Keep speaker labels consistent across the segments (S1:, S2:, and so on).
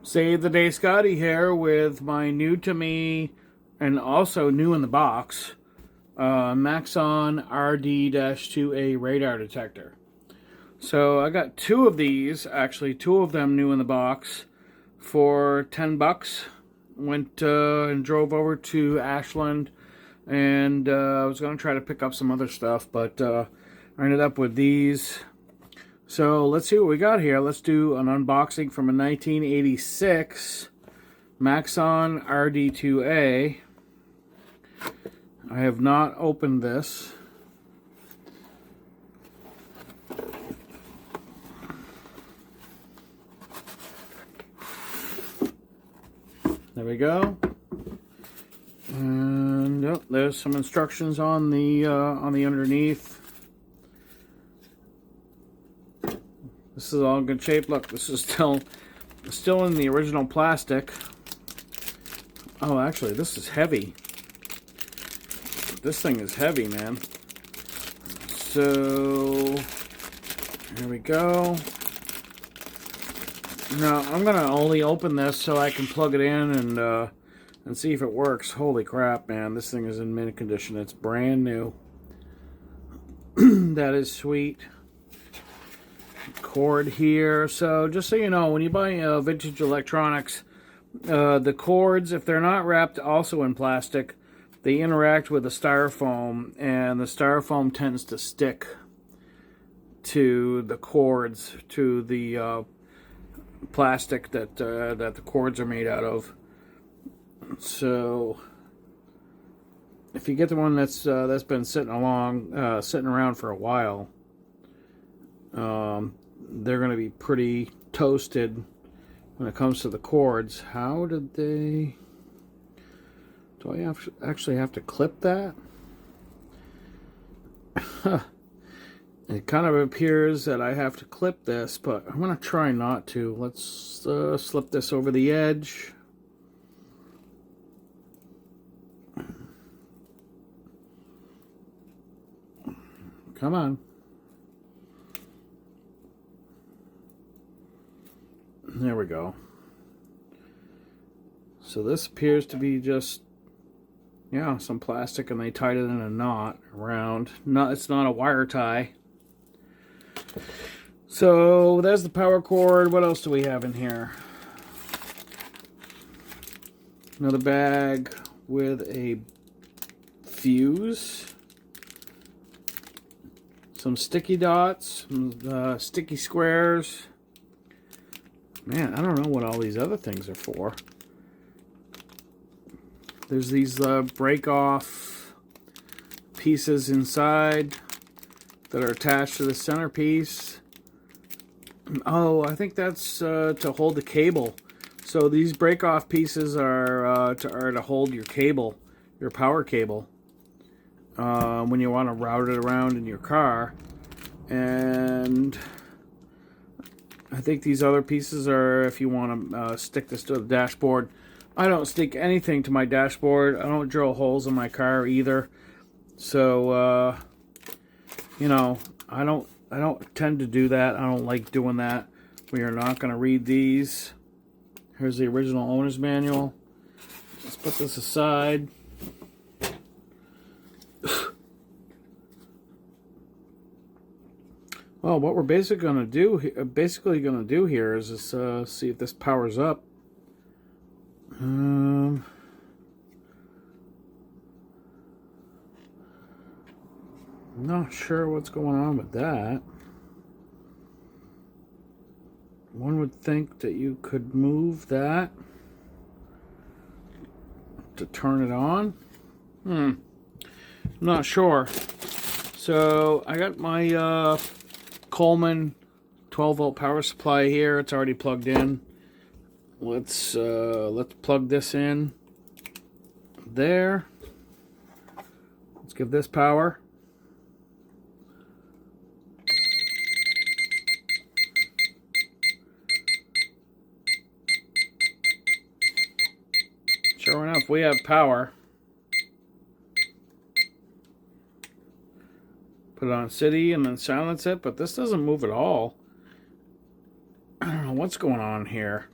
S1: Save the Day Scotty here with my new to me and also new in the box Maxon RD-2A radar detector. So I got two of these, actually two of them new in the box for 10 bucks. Went and drove over to Ashland and I was going to try to pick up some other stuff, but I ended up with these. So let's see what we got here. Let's do an unboxing from a 1986 Maxon RD-2A. I have not opened this. There we go. And oh, there's some instructions on the underneath. This is all in good shape. Look, this is still in the original plastic. Oh, actually, this is heavy. This thing is heavy, man. So, here we go. Now, I'm going to only open this so I can plug it in and see if it works. Holy crap, man. This thing is in mint condition. It's brand new. That is sweet. Cord here. So just so you know, when you buy vintage electronics, the cords, if they're not wrapped also in plastic, they interact with the styrofoam, and the styrofoam tends to stick to the cords, to the plastic that the cords are made out of. So if you get the one that's been sitting around for a while, they're going to be pretty toasted when it comes to the cords. How did they... Do I actually have to clip that? It kind of appears that I have to clip this, but I'm going to try not to. Let's slip this over the edge. Come on. There we go. So this appears to be just, yeah, some plastic, and they tied it in a knot around. No, it's not a wire tie. So there's the power cord. What else do we have in here? Another bag with a fuse. Some sticky dots, some sticky squares. Man, I don't know what all these other things are for. There's these break-off pieces inside that are attached to the centerpiece. Oh, I think that's to hold the cable. So these break-off pieces are to hold your cable, your power cable, when you want to route it around in your car. And I think these other pieces are if you want to stick this to the dashboard. I don't stick anything to my dashboard. I don't drill holes in my car either. So, you know, I don't tend to do that. I don't like doing that. We are not going to read these. Here's the original owner's manual. Let's put this aside. Well, what we're basically going to do here is just, see if this powers up. Not sure what's going on with that. One would think that you could move that to turn it on. Not sure. So I got my Coleman 12-volt power supply here. It's already plugged in. Let's plug this in there. Let's give this power. Sure enough, we have power. Put it on city and then silence it, but this doesn't move at all. I don't know what's going on here.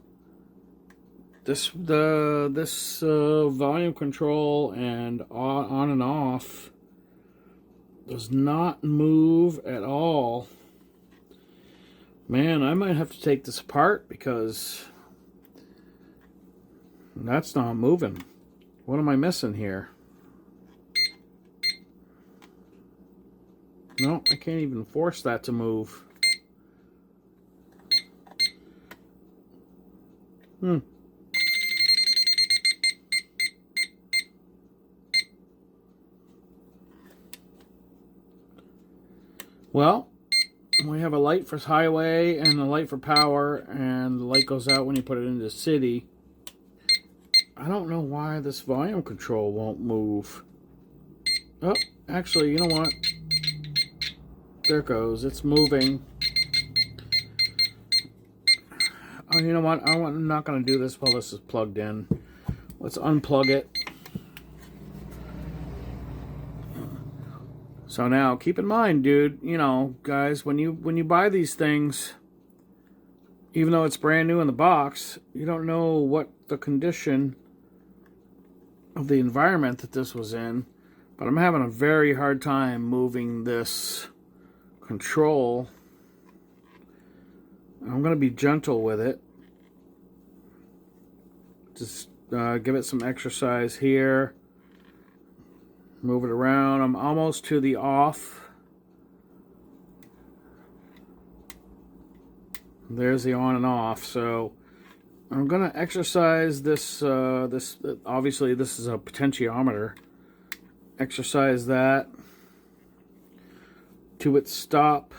S1: this volume control and on and off does not move at all. Man, I might have to take this apart because that's not moving. What am I missing here? No, I can't even force that to move. Well, we have a light for highway and a light for power, and the light goes out when you put it into the city. I don't know why this volume control won't move. Oh, actually, you know what? There it goes. It's moving. Oh, you know what? I'm not going to do this while this is plugged in. Let's unplug it. So now, keep in mind, dude, you know, guys, when you buy these things, even though it's brand new in the box, you don't know what the condition of the environment that this was in. But I'm having a very hard time moving this control. I'm going to be gentle with it. Just give it some exercise here. Move it around. I'm almost to the off. There's the on and off. So I'm going to exercise this. Obviously, this is a potentiometer. Exercise that to its stop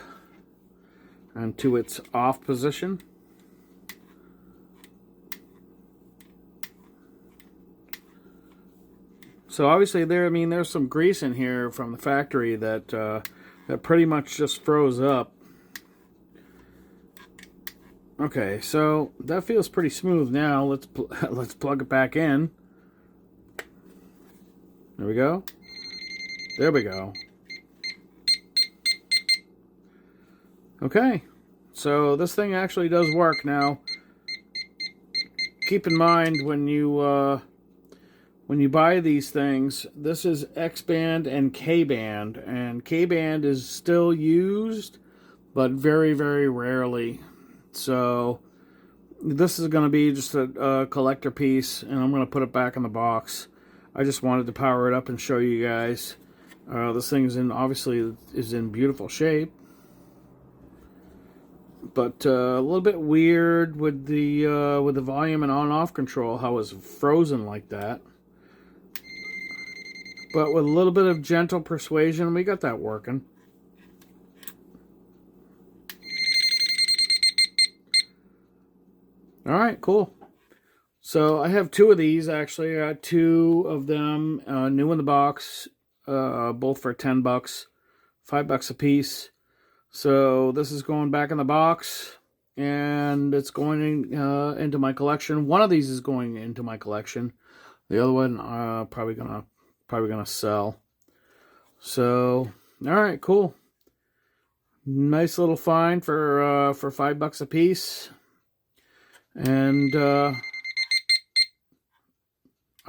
S1: and to its off position. So obviously there's some grease in here from the factory that that pretty much just froze up. Okay, so that feels pretty smooth now. Let's plug it back in. There we go. There we go. Okay, so this thing actually does work now. Keep in mind when you buy these things, this is X-band and K-band, and K-band is still used, but very, very rarely. So this is going to be just a collector piece, and I'm going to put it back in the box. I just wanted to power it up and show you guys. This thing obviously is in beautiful shape, but a little bit weird with the volume and on-off control, how it's frozen like that. But with a little bit of gentle persuasion, we got that working. All right, cool. So I have two of these, actually. I got two of them new in the box, both for $10, $5 a piece. So this is going back in the box, and it's going into my collection. One of these is going into my collection. The other one probably gonna sell. So, all right, cool. Nice little find for $5 a piece, and I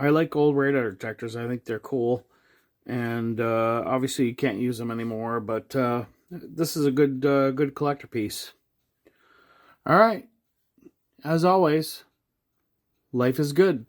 S1: like gold radar detectors. I think they're cool, and obviously you can't use them anymore. But this is a good collector piece. All right, as always, life is good.